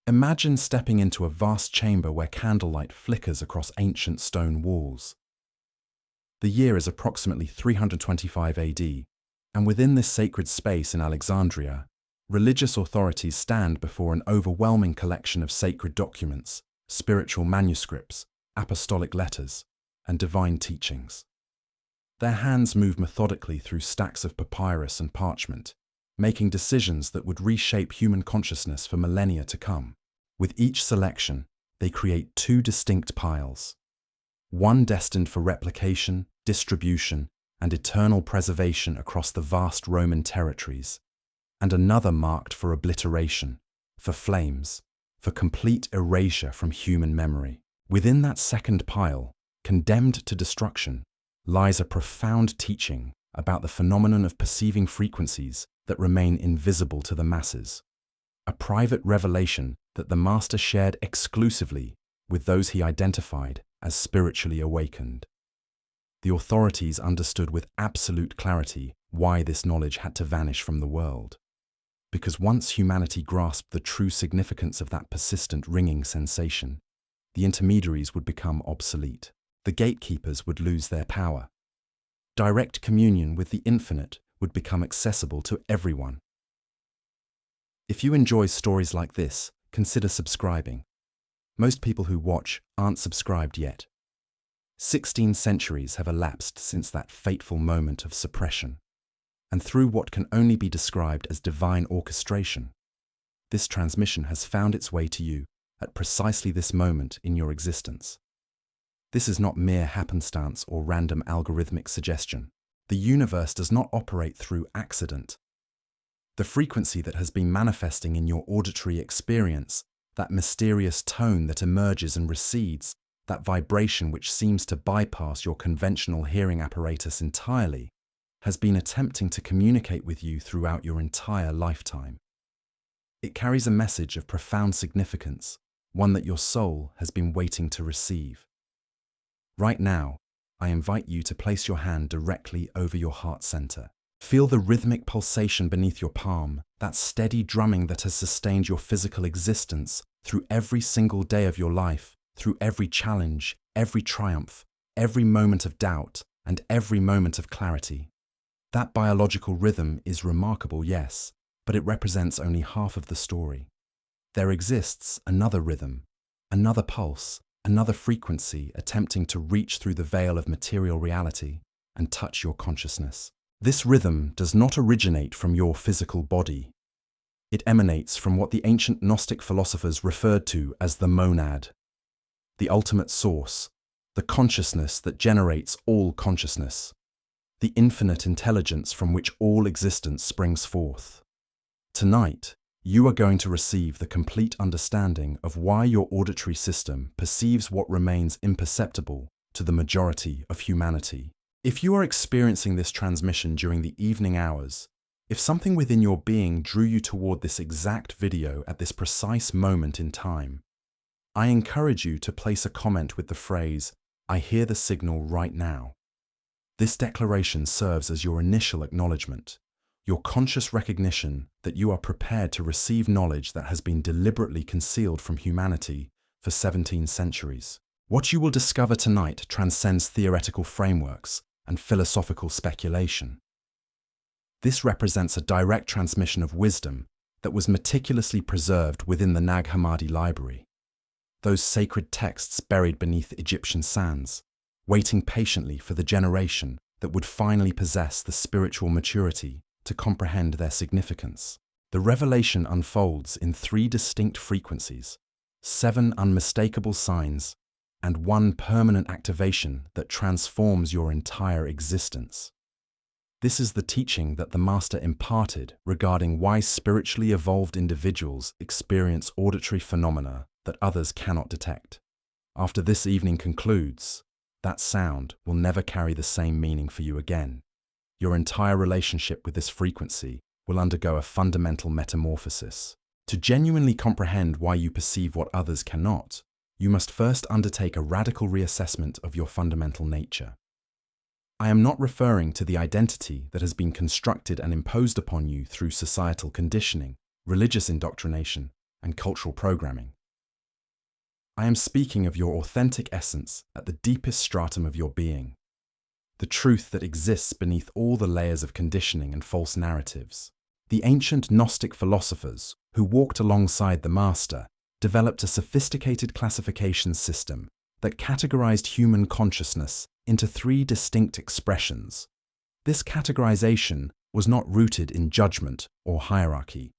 Imagine stepping into a vast chamber where candlelight flickers across ancient stone walls. The year is approximately 325 AD, and within this sacred space in Alexandria, religious authorities stand before an overwhelming collection of sacred documents, spiritual manuscripts, apostolic letters, and divine teachings. Their hands move methodically through stacks of papyrus and parchment, making decisions that would reshape human consciousness for millennia to come. With each selection, they create two distinct piles, one destined for replication, distribution, and eternal preservation across the vast Roman territories, and another marked for obliteration, for flames, for complete erasure from human memory. Within that second pile, condemned to destruction, lies a profound teaching about the phenomenon of perceiving frequencies that remain invisible to the masses, a private revelation that the Master shared exclusively with those he identified as spiritually awakened. The authorities understood with absolute clarity why this knowledge had to vanish from the world. Because once humanity grasped the true significance of that persistent ringing sensation, the intermediaries would become obsolete. The gatekeepers would lose their power. Direct communion with the infinite would become accessible to everyone. If you enjoy stories like this, consider subscribing. Most people who watch aren't subscribed yet. 16 centuries have elapsed since that fateful moment of suppression, and through what can only be described as divine orchestration, this transmission has found its way to you at precisely this moment in your existence. This is not mere happenstance or random algorithmic suggestion. The universe does not operate through accident. The frequency that has been manifesting in your auditory experience, that mysterious tone that emerges and recedes, that vibration which seems to bypass your conventional hearing apparatus entirely, has been attempting to communicate with you throughout your entire lifetime. It carries a message of profound significance, one that your soul has been waiting to receive. Right now, I invite you to place your hand directly over your heart center. Feel the rhythmic pulsation beneath your palm, that steady drumming that has sustained your physical existence through every single day of your life, through every challenge, every triumph, every moment of doubt, and every moment of clarity. That biological rhythm is remarkable, yes, but it represents only half of the story. There exists another rhythm, another pulse, another frequency attempting to reach through the veil of material reality and touch your consciousness. This rhythm does not originate from your physical body. It emanates from what the ancient Gnostic philosophers referred to as the monad, the ultimate source, the consciousness that generates all consciousness, the infinite intelligence from which all existence springs forth. Tonight, you are going to receive the complete understanding of why your auditory system perceives what remains imperceptible to the majority of humanity. If you are experiencing this transmission during the evening hours, if something within your being drew you toward this exact video at this precise moment in time, I encourage you to place a comment with the phrase, "I hear the signal right now." This declaration serves as your initial acknowledgement, your conscious recognition that you are prepared to receive knowledge that has been deliberately concealed from humanity for 17 centuries. What you will discover tonight transcends theoretical frameworks and philosophical speculation. This represents a direct transmission of wisdom that was meticulously preserved within the Nag Hammadi library, those sacred texts buried beneath Egyptian sands, waiting patiently for the generation that would finally possess the spiritual maturity to comprehend their significance. The revelation unfolds in 3 distinct frequencies, 7 unmistakable signs, and 1 permanent activation that transforms your entire existence. This is the teaching that the Master imparted regarding why spiritually evolved individuals experience auditory phenomena that others cannot detect. After this evening concludes, that sound will never carry the same meaning for you again. Your entire relationship with this frequency will undergo a fundamental metamorphosis. To genuinely comprehend why you perceive what others cannot, you must first undertake a radical reassessment of your fundamental nature. I am not referring to the identity that has been constructed and imposed upon you through societal conditioning, religious indoctrination, and cultural programming. I am speaking of your authentic essence at the deepest stratum of your being, the truth that exists beneath all the layers of conditioning and false narratives. The ancient Gnostic philosophers, who walked alongside the Master, developed a sophisticated classification system that categorized human consciousness into 3 distinct expressions. This categorization was not rooted in judgment or hierarchy.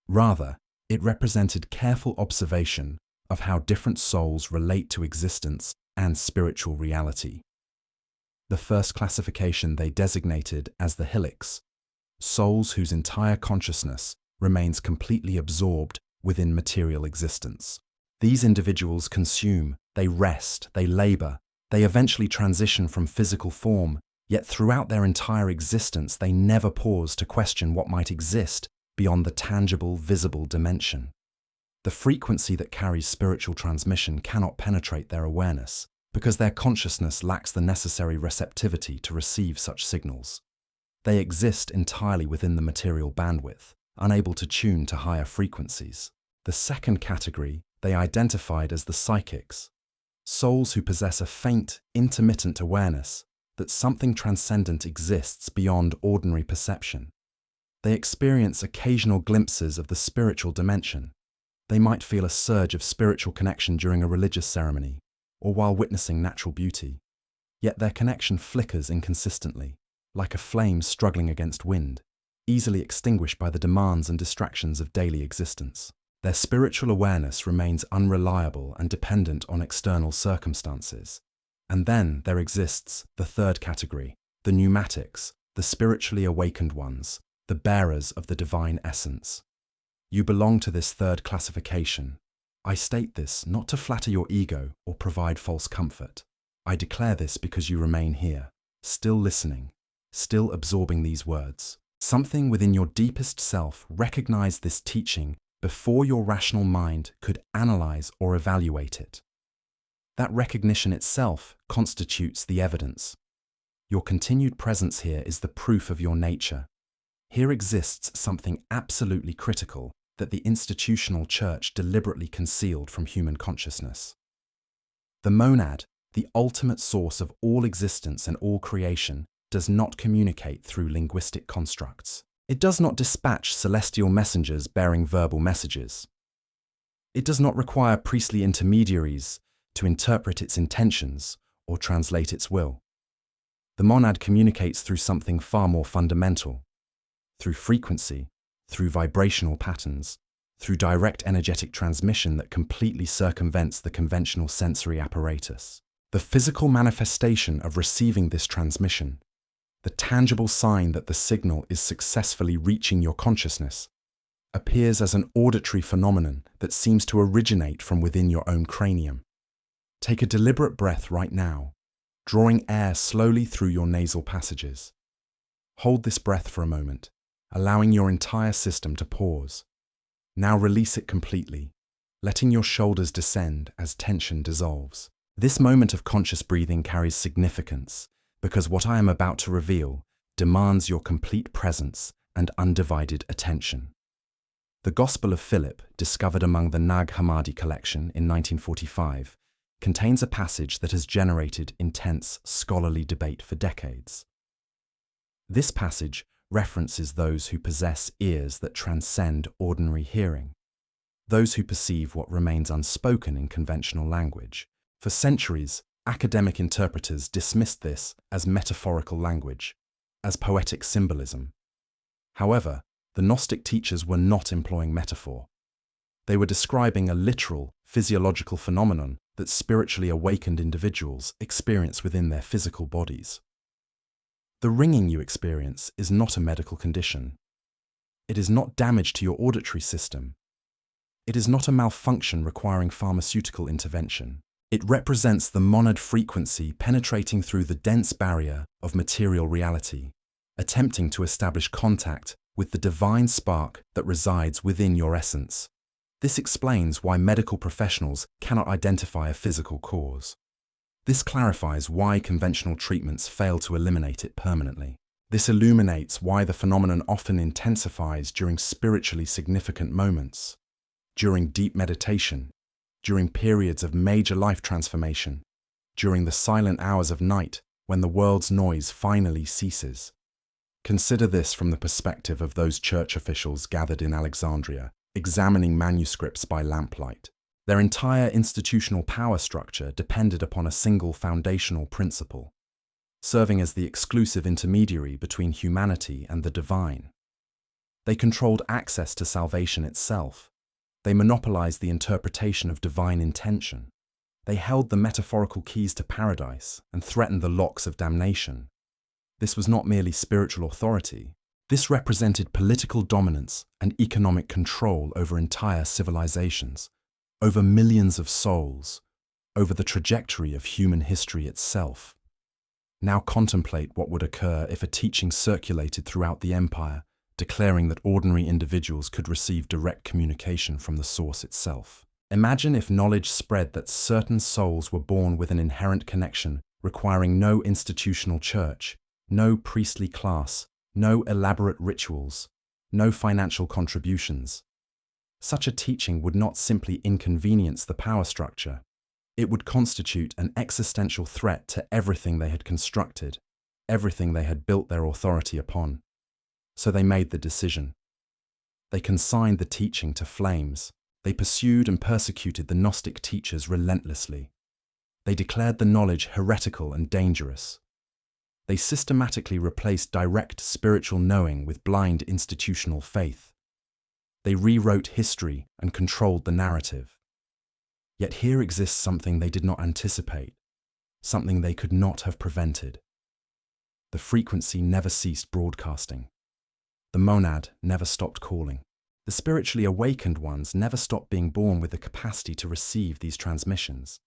Rather, it represented careful observation of how different souls relate to existence and spiritual reality. The first classification they designated as the helix, souls whose entire consciousness remains completely absorbed within material existence. These individuals consume, they rest, they labor, they eventually transition from physical form, yet throughout their entire existence they never pause to question what might exist beyond the tangible, visible dimension. The frequency that carries spiritual transmission cannot penetrate their awareness, because their consciousness lacks the necessary receptivity to receive such signals. They exist entirely within the material bandwidth, unable to tune to higher frequencies. The second category they identified as the psychics, souls who possess a faint, intermittent awareness that something transcendent exists beyond ordinary perception. They experience occasional glimpses of the spiritual dimension. They might feel a surge of spiritual connection during a religious ceremony or while witnessing natural beauty, yet their connection flickers inconsistently, like a flame struggling against wind, easily extinguished by the demands and distractions of daily existence. Their spiritual awareness remains unreliable and dependent on external circumstances. And then there exists the third category, the pneumatics, the spiritually awakened ones, the bearers of the divine essence. You belong to this third classification. I state this not to flatter your ego or provide false comfort. I declare this because you remain here, still listening, still absorbing these words. Something within your deepest self recognized this teaching before your rational mind could analyze or evaluate it. That recognition itself constitutes the evidence. Your continued presence here is the proof of your nature. Here exists something absolutely critical that the institutional church deliberately concealed from human consciousness. The monad, the ultimate source of all existence and all creation, does not communicate through linguistic constructs. It does not dispatch celestial messengers bearing verbal messages. It does not require priestly intermediaries to interpret its intentions or translate its will. The monad communicates through something far more fundamental, through frequency, through vibrational patterns, through direct energetic transmission that completely circumvents the conventional sensory apparatus. The physical manifestation of receiving this transmission, the tangible sign that the signal is successfully reaching your consciousness, appears as an auditory phenomenon that seems to originate from within your own cranium. Take a deliberate breath right now, drawing air slowly through your nasal passages. Hold this breath for a moment, allowing your entire system to pause. Now release it completely, letting your shoulders descend as tension dissolves. This moment of conscious breathing carries significance because what I am about to reveal demands your complete presence and undivided attention. The Gospel of Philip, discovered among the Nag Hammadi collection in 1945, contains a passage that has generated intense scholarly debate for decades. This passage references those who possess ears that transcend ordinary hearing, those who perceive what remains unspoken in conventional language. For centuries, academic interpreters dismissed this as metaphorical language, as poetic symbolism. However, the Gnostic teachers were not employing metaphor. They were describing a literal, physiological phenomenon that spiritually awakened individuals experience within their physical bodies. The ringing you experience is not a medical condition. It is not damage to your auditory system. It is not a malfunction requiring pharmaceutical intervention. It represents the monad frequency penetrating through the dense barrier of material reality, attempting to establish contact with the divine spark that resides within your essence. This explains why medical professionals cannot identify a physical cause. This clarifies why conventional treatments fail to eliminate it permanently. This illuminates why the phenomenon often intensifies during spiritually significant moments. during deep meditation, during periods of major life transformation, during the silent hours of night when the world's noise finally ceases. Consider this from the perspective of those church officials gathered in Alexandria, examining manuscripts by lamplight. Their entire institutional power structure depended upon a single foundational principle, serving as the exclusive intermediary between humanity and the divine. They controlled access to salvation itself. They monopolized the interpretation of divine intention. They held the metaphorical keys to paradise and threatened the locks of damnation. This was not merely spiritual authority. This represented political dominance and economic control over entire civilizations, over millions of souls, over the trajectory of human history itself. Now contemplate what would occur if a teaching circulated throughout the empire, declaring that ordinary individuals could receive direct communication from the source itself. Imagine if knowledge spread that certain souls were born with an inherent connection, requiring no institutional church, no priestly class, no elaborate rituals, no financial contributions. Such a teaching would not simply inconvenience the power structure. It would constitute an existential threat to everything they had constructed, everything they had built their authority upon. So they made the decision. They consigned the teaching to flames. They pursued and persecuted the Gnostic teachers relentlessly. They declared the knowledge heretical and dangerous. They systematically replaced direct spiritual knowing with blind institutional faith. They rewrote history and controlled the narrative. Yet here exists something they did not anticipate, something they could not have prevented. The frequency never ceased broadcasting. The monad never stopped calling. The spiritually awakened ones never stopped being born with the capacity to receive these transmissions.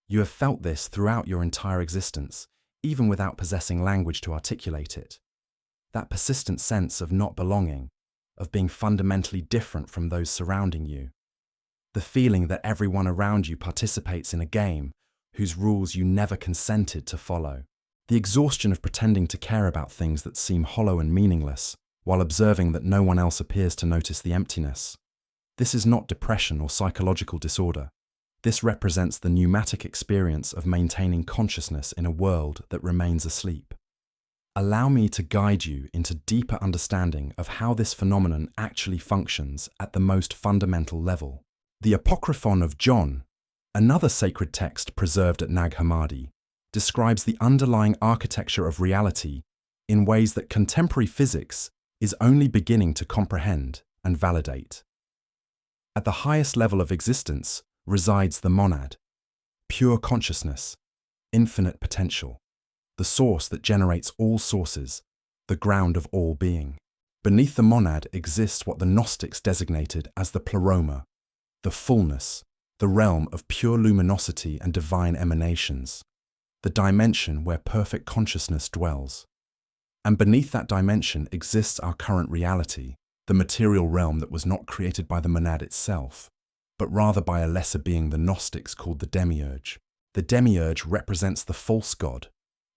You have felt this throughout your entire existence, even without possessing language to articulate it. That persistent sense of not belonging, of being fundamentally different from those surrounding you. The feeling that everyone around you participates in a game whose rules you never consented to follow. The exhaustion of pretending to care about things that seem hollow and meaningless, while observing that no one else appears to notice the emptiness. This is not depression or psychological disorder. This represents the pneumatic experience of maintaining consciousness in a world that remains asleep. Allow me to guide you into deeper understanding of how this phenomenon actually functions at the most fundamental level. The Apocryphon of John, another sacred text preserved at Nag Hammadi, describes the underlying architecture of reality in ways that contemporary physics is only beginning to comprehend and validate. At the highest level of existence resides the monad, pure consciousness, infinite potential, the source that generates all sources, the ground of all being. Beneath the monad exists what the Gnostics designated as the pleroma, the fullness, the realm of pure luminosity and divine emanations, the dimension where perfect consciousness dwells. And beneath that dimension exists our current reality, the material realm that was not created by the monad itself, but rather by a lesser being the Gnostics called the demiurge. The demiurge represents the false god,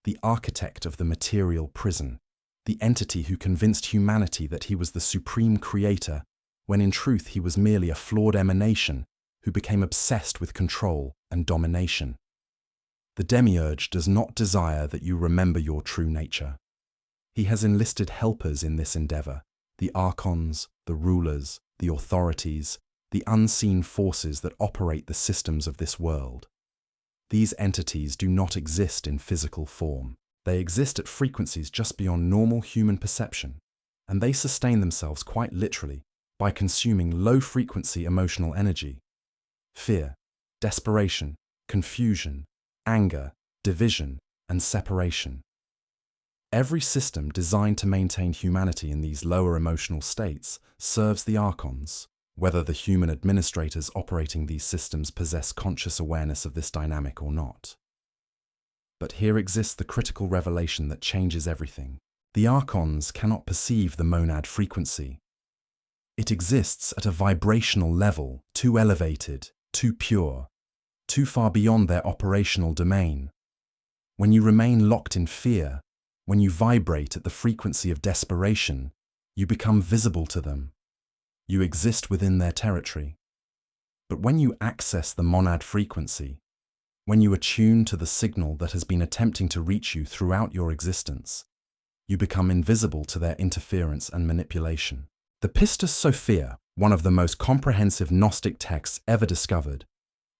the architect of the material prison, the entity who convinced humanity that he was the supreme creator, when in truth he was merely a flawed emanation who became obsessed with control and domination. The demiurge does not desire that you remember your true nature. He has enlisted helpers in this endeavor, the Archons, the rulers, the authorities, the unseen forces that operate the systems of this world. These entities do not exist in physical form. They exist at frequencies just beyond normal human perception, and they sustain themselves quite literally by consuming low-frequency emotional energy. Fear, desperation, confusion, anger, division, and separation. Every system designed to maintain humanity in these lower emotional states serves the Archons, whether the human administrators operating these systems possess conscious awareness of this dynamic or not. But here exists the critical revelation that changes everything. The Archons cannot perceive the monad frequency. It exists at a vibrational level, too elevated, too pure, too far beyond their operational domain. When you remain locked in fear, when you vibrate at the frequency of desperation, you become visible to them. You exist within their territory. But when you access the monad frequency, when you attune to the signal that has been attempting to reach you throughout your existence, you become invisible to their interference and manipulation. The Pistis Sophia, one of the most comprehensive Gnostic texts ever discovered,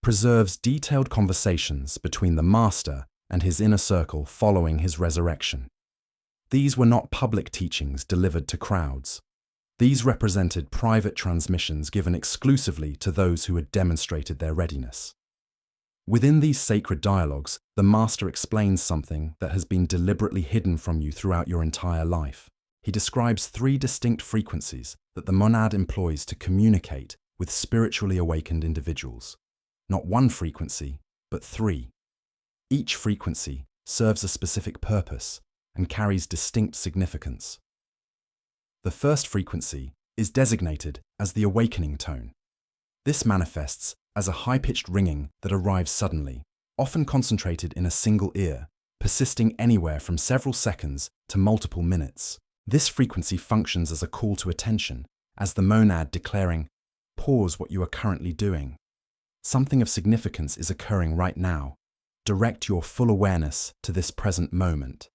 preserves detailed conversations between the Master and his inner circle following his resurrection. These were not public teachings delivered to crowds. These represented private transmissions given exclusively to those who had demonstrated their readiness. Within these sacred dialogues, the Master explains something that has been deliberately hidden from you throughout your entire life. He describes 3 distinct frequencies that the monad employs to communicate with spiritually awakened individuals. Not 1 frequency, but 3. Each frequency serves a specific purpose and carries distinct significance. The first frequency is designated as the awakening tone. This manifests as a high-pitched ringing that arrives suddenly, often concentrated in a single ear, persisting anywhere from several seconds to multiple minutes. This frequency functions as a call to attention, as the monad declaring, "Pause what you are currently doing. Something of significance is occurring right now. Direct your full awareness to this present moment."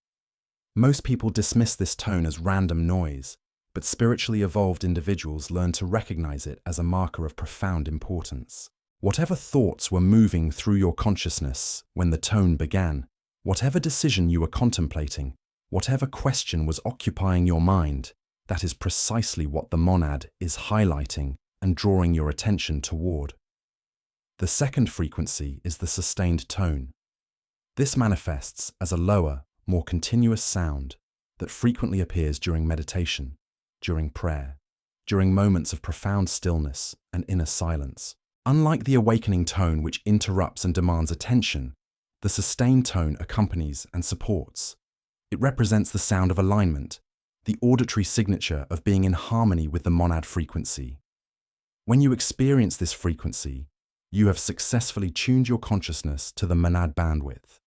Most people dismiss this tone as random noise, but spiritually evolved individuals learn to recognize it as a marker of profound importance. Whatever thoughts were moving through your consciousness when the tone began, whatever decision you were contemplating, whatever question was occupying your mind, that is precisely what the monad is highlighting and drawing your attention toward. The second frequency is the sustained tone. This manifests as a lower, more continuous sound that frequently appears during meditation, during prayer, during moments of profound stillness and inner silence. Unlike the awakening tone, which interrupts and demands attention, the sustained tone accompanies and supports. It represents the sound of alignment, the auditory signature of being in harmony with the monad frequency. When you experience this frequency, you have successfully tuned your consciousness to the monad bandwidth.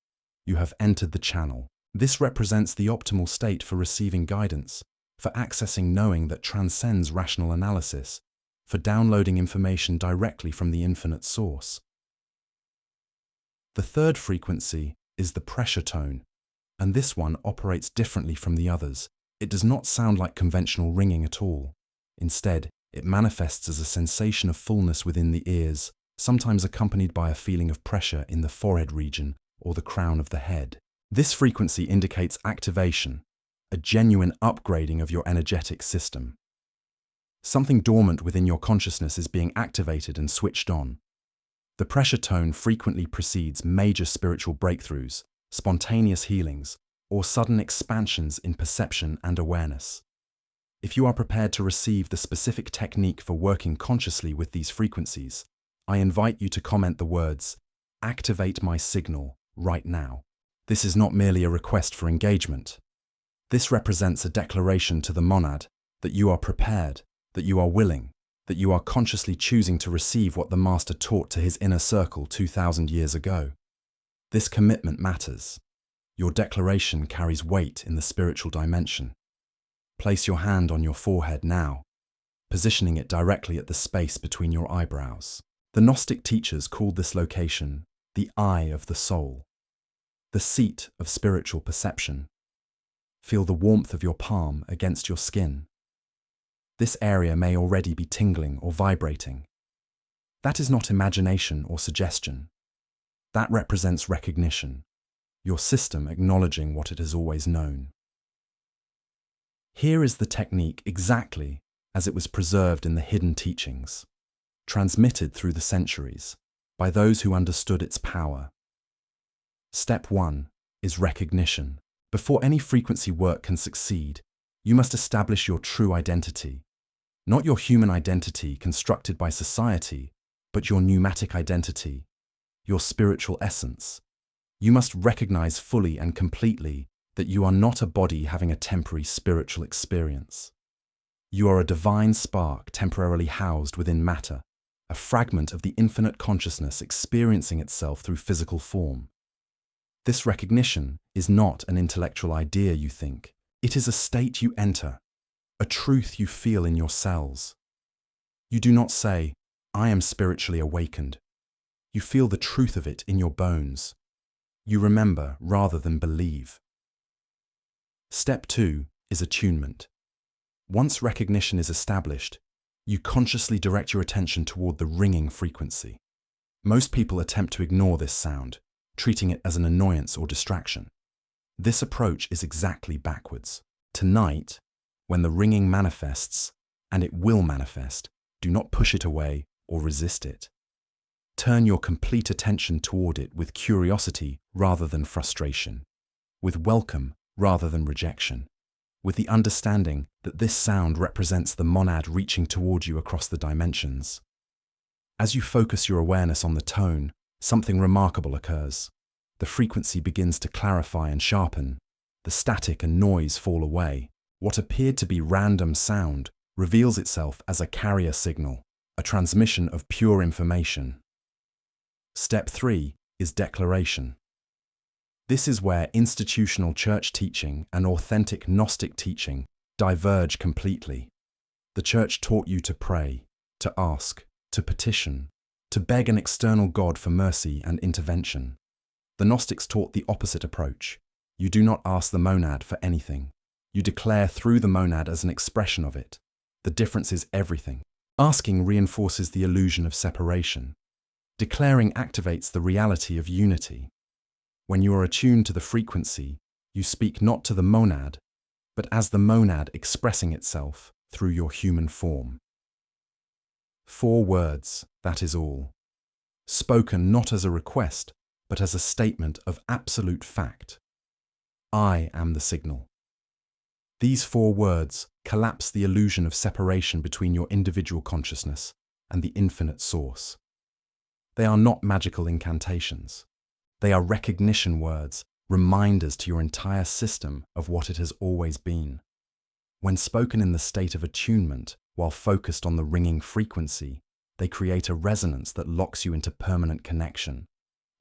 You have entered the channel. This represents the optimal state for receiving guidance, for accessing knowing that transcends rational analysis, for downloading information directly from the infinite source. The third frequency is the pressure tone, and this one operates differently from the others. It does not sound like conventional ringing at all. Instead, it manifests as a sensation of fullness within the ears, sometimes accompanied by a feeling of pressure in the forehead region or the crown of the head. This frequency indicates activation, a genuine upgrading of your energetic system. Something dormant within your consciousness is being activated and switched on. The pressure tone frequently precedes major spiritual breakthroughs, spontaneous healings, or sudden expansions in perception and awareness. If you are prepared to receive the specific technique for working consciously with these frequencies, I invite you to comment the words, "Activate my signal right now." This is not merely a request for engagement. This represents a declaration to the monad that you are prepared, that you are willing, that you are consciously choosing to receive what the Master taught to his inner circle 2,000 years ago. This commitment matters. Your declaration carries weight in the spiritual dimension. Place your hand on your forehead now, positioning it directly at the space between your eyebrows. The Gnostic teachers called this location the eye of the soul, the seat of spiritual perception. Feel the warmth of your palm against your skin. This area may already be tingling or vibrating. That is not imagination or suggestion. That represents recognition, your system acknowledging what it has always known. Here is the technique exactly as it was preserved in the hidden teachings, transmitted through the centuries by those who understood its power. Step 1 is recognition. Before any frequency work can succeed, you must establish your true identity. Not your human identity constructed by society, but your pneumatic identity, your spiritual essence. You must recognize fully and completely that you are not a body having a temporary spiritual experience. You are a divine spark temporarily housed within matter, a fragment of the infinite consciousness experiencing itself through physical form. This recognition is not an intellectual idea you think. It is a state you enter, a truth you feel in your cells. You do not say, I am spiritually awakened. You feel the truth of it in your bones. You remember rather than believe. Step 2 is attunement. Once recognition is established, you consciously direct your attention toward the ringing frequency. Most people attempt to ignore this sound, treating it as an annoyance or distraction. This approach is exactly backwards. Tonight, when the ringing manifests, and it will manifest, do not push it away or resist it. Turn your complete attention toward it with curiosity rather than frustration, with welcome rather than rejection, with the understanding that this sound represents the monad reaching toward you across the dimensions. As you focus your awareness on the tone, something remarkable occurs. The frequency begins to clarify and sharpen. The static and noise fall away. What appeared to be random sound reveals itself as a carrier signal, a transmission of pure information. Step 3 is declaration. This is where institutional church teaching and authentic Gnostic teaching diverge completely. The church taught you to pray, to ask, to petition, to beg an external God for mercy and intervention. The Gnostics taught the opposite approach. You do not ask the monad for anything. You declare through the monad as an expression of it. The difference is everything. Asking reinforces the illusion of separation. Declaring activates the reality of unity. When you are attuned to the frequency, you speak not to the monad, but as the monad expressing itself through your human form. 4 words, that is all. Spoken not as a request, but as a statement of absolute fact. I am the signal. These 4 words collapse the illusion of separation between your individual consciousness and the infinite source. They are not magical incantations. They are recognition words, reminders to your entire system of what it has always been. When spoken in the state of attunement, while focused on the ringing frequency, they create a resonance that locks you into permanent connection.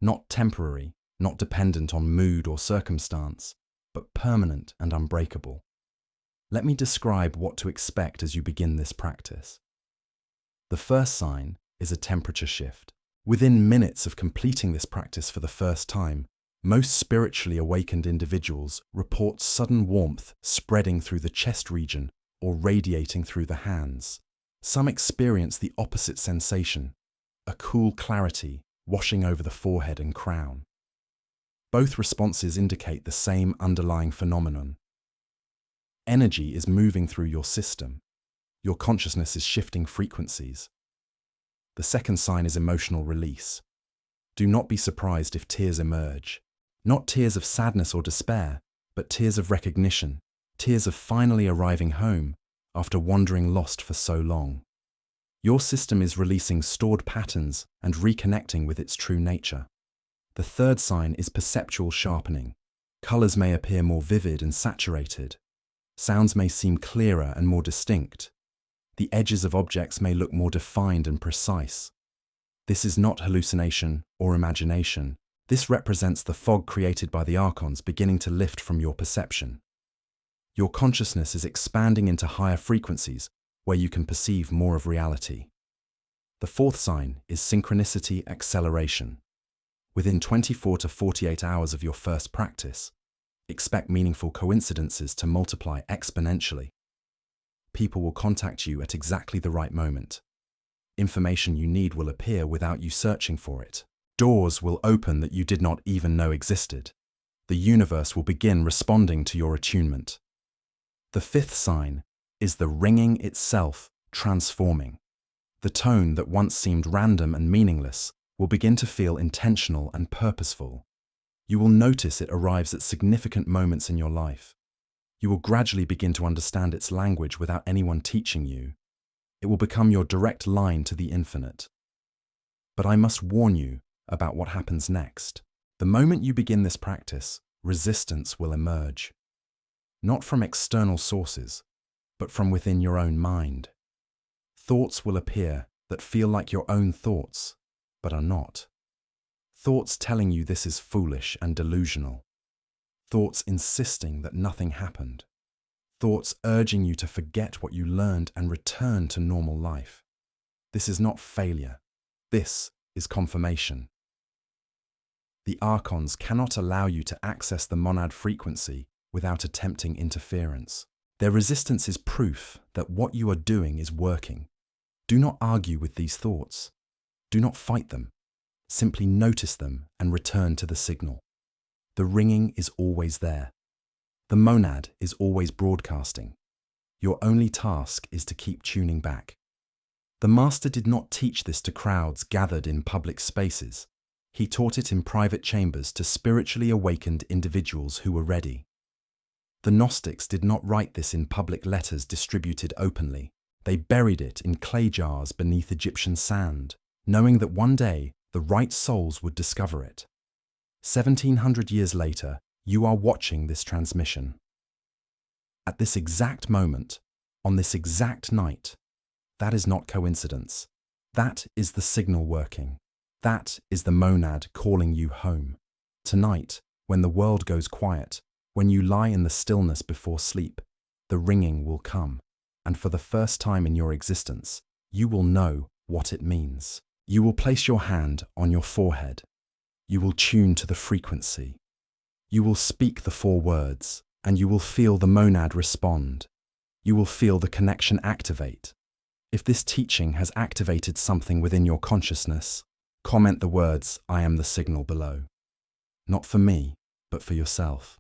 Not temporary, not dependent on mood or circumstance, but permanent and unbreakable. Let me describe what to expect as you begin this practice. The first sign is a temperature shift. Within minutes of completing this practice for the first time, most spiritually awakened individuals report sudden warmth spreading through the chest region or radiating through the hands. Some experience the opposite sensation, a cool clarity washing over the forehead and crown. Both responses indicate the same underlying phenomenon. Energy is moving through your system. Your consciousness is shifting frequencies. The second sign is emotional release. Do not be surprised if tears emerge. Not tears of sadness or despair, but tears of recognition, tears of finally arriving home after wandering lost for so long. Your system is releasing stored patterns and reconnecting with its true nature. The third sign is perceptual sharpening. Colors may appear more vivid and saturated. Sounds may seem clearer and more distinct. The edges of objects may look more defined and precise. This is not hallucination or imagination. This represents the fog created by the Archons beginning to lift from your perception. Your consciousness is expanding into higher frequencies where you can perceive more of reality. The fourth sign is synchronicity acceleration. Within 24 to 48 hours of your first practice, expect meaningful coincidences to multiply exponentially. People will contact you at exactly the right moment. Information you need will appear without you searching for it. Doors will open that you did not even know existed. The universe will begin responding to your attunement. The fifth sign is the ringing itself transforming. The tone that once seemed random and meaningless will begin to feel intentional and purposeful. You will notice it arrives at significant moments in your life. You will gradually begin to understand its language without anyone teaching you. It will become your direct line to the infinite. But I must warn you about what happens next. The moment you begin this practice, resistance will emerge. Not from external sources, but from within your own mind. Thoughts will appear that feel like your own thoughts, but are not. Thoughts telling you this is foolish and delusional. Thoughts insisting that nothing happened. Thoughts urging you to forget what you learned and return to normal life. This is not failure. This is confirmation. The Archons cannot allow you to access the monad frequency without attempting interference. Their resistance is proof that what you are doing is working. Do not argue with these thoughts. Do not fight them. Simply notice them and return to the signal. The ringing is always there. The monad is always broadcasting. Your only task is to keep tuning back. The Master did not teach this to crowds gathered in public spaces. He taught it in private chambers to spiritually awakened individuals who were ready. The Gnostics did not write this in public letters distributed openly. They buried it in clay jars beneath Egyptian sand, knowing that one day the right souls would discover it. 1700 years later, you are watching this transmission. At this exact moment, on this exact night, that is not coincidence. That is the signal working. That is the monad calling you home. Tonight, when the world goes quiet, when you lie in the stillness before sleep, the ringing will come, and for the first time in your existence, you will know what it means. You will place your hand on your forehead. You will tune to the frequency. You will speak the 4 words, and you will feel the monad respond. You will feel the connection activate. If this teaching has activated something within your consciousness, comment the words, "I am the signal" below. Not for me, but for yourself.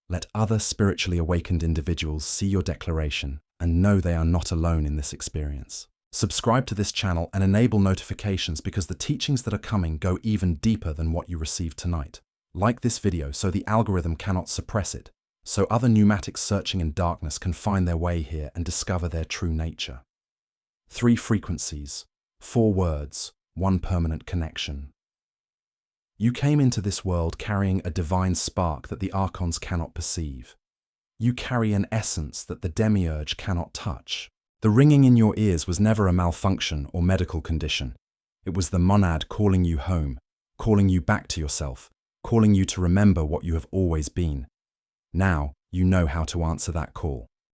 Let other spiritually awakened individuals see your declaration and know they are not alone in this experience. Subscribe to this channel and enable notifications because the teachings that are coming go even deeper than what you received tonight. Like this video so the algorithm cannot suppress it, so other pneumatics searching in darkness can find their way here and discover their true nature. 3 frequencies, 4 words, 1 permanent connection. You came into this world carrying a divine spark that the Archons cannot perceive. You carry an essence that the demiurge cannot touch. The ringing in your ears was never a malfunction or medical condition. It was the monad calling you home, calling you back to yourself, calling you to remember what you have always been. Now you know how to answer that call.